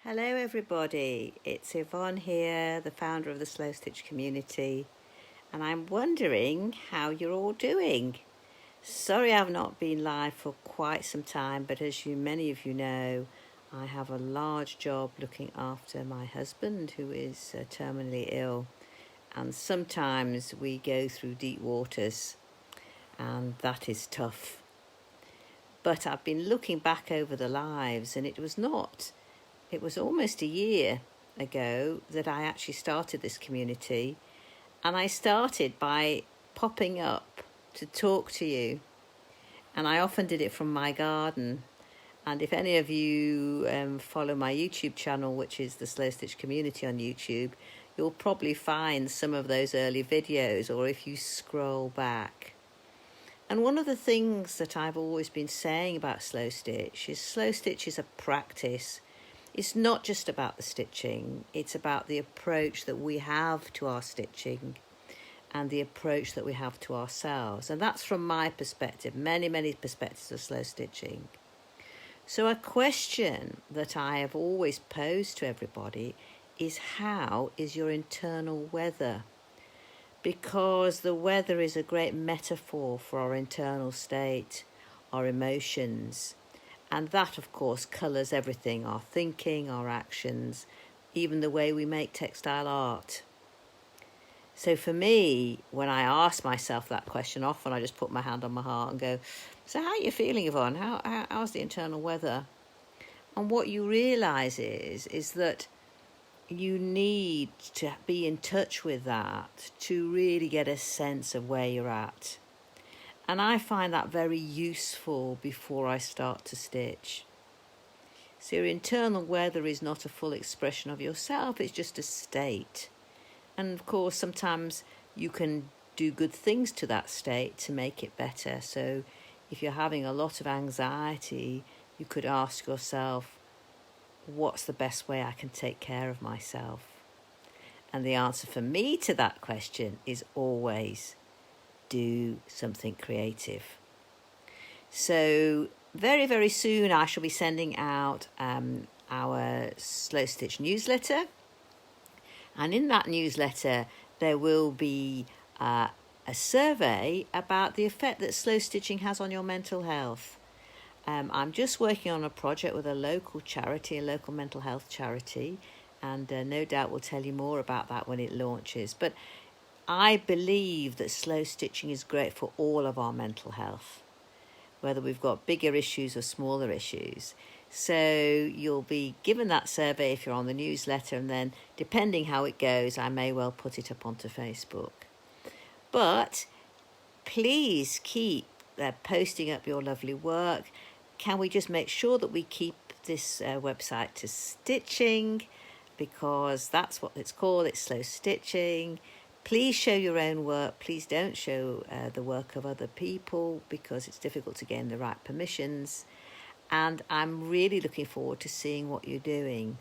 Hello everybody, it's Yvonne here, the founder of the Slow Stitch community, and I'm wondering how you're all doing. Sorry I've not been live for quite some time, but as many of you know, I have a large job looking after my husband who is terminally ill, and sometimes we go through deep waters and that is tough. But I've been looking back over the lives, and it was almost a year ago that I actually started this community, and I started by popping up to talk to you, and I often did it from my garden. And if any of you follow my YouTube channel, which is the Slow Stitch community on YouTube, you'll probably find some of those early videos, or if you scroll back. And one of the things that I've always been saying about Slow Stitch is a practice. It's not just about the stitching, it's about the approach that we have to our stitching and the approach that we have to ourselves. And that's from my perspective, many perspectives of slow stitching. So a question that I have always posed to everybody is, how is your internal weather? Because the weather is a great metaphor for our internal state, our emotions. And that, of course, colours everything, our thinking, our actions, even the way we make textile art. So for me, when I ask myself that question, often I just put my hand on my heart and go, so how are you feeling, Yvonne? How's the internal weather? And what you realise is that you need to be in touch with that to really get a sense of where you're at. And I find that very useful before I start to stitch. So your internal weather is not a full expression of yourself, it's just a state. And of course, sometimes you can do good things to that state to make it better. So if you're having a lot of anxiety, you could ask yourself, what's the best way I can take care of myself? And the answer for me to that question is always do something creative. So very soon I shall be sending out our Slow Stitch newsletter, and in that newsletter there will be a survey about the effect that slow stitching has on your mental health. I'm just working on a project with a local charity, a local mental health charity, and no doubt we'll tell you more about that when it launches. But I believe that slow stitching is great for all of our mental health, whether we've got bigger issues or smaller issues. So you'll be given that survey if you're on the newsletter, and then depending how it goes, I may well put it up onto Facebook. But please keep posting up your lovely work. Can we just make sure that we keep this website to stitching, because that's what it's called, it's slow stitching. Please show your own work. Please don't show the work of other people, because it's difficult to gain the right permissions. And I'm really looking forward to seeing what you're doing.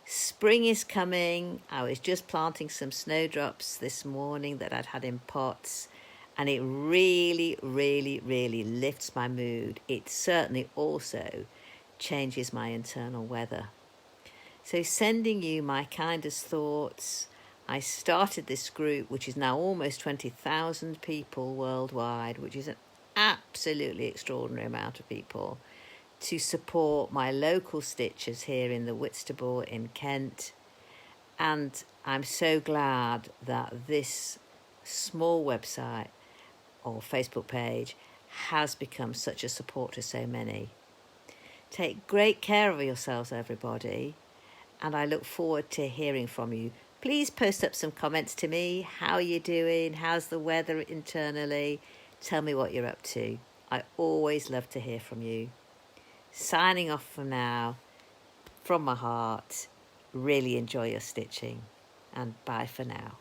Spring is coming. I was just planting some snowdrops this morning that I'd had in pots, and it really lifts my mood. It certainly also changes my internal weather. So sending you my kindest thoughts. I started this group, which is now almost 20,000 people worldwide, which is an absolutely extraordinary amount of people, to support my local stitchers here in the Whitstable in Kent. And I'm so glad that this small website or Facebook page has become such a support to so many. Take great care of yourselves, everybody, and I look forward to hearing from you. Please post up some comments to me. How are you doing? How's the weather internally? Tell me what you're up to. I always love to hear from you. Signing off for now, from my heart. Really enjoy your stitching, and bye for now.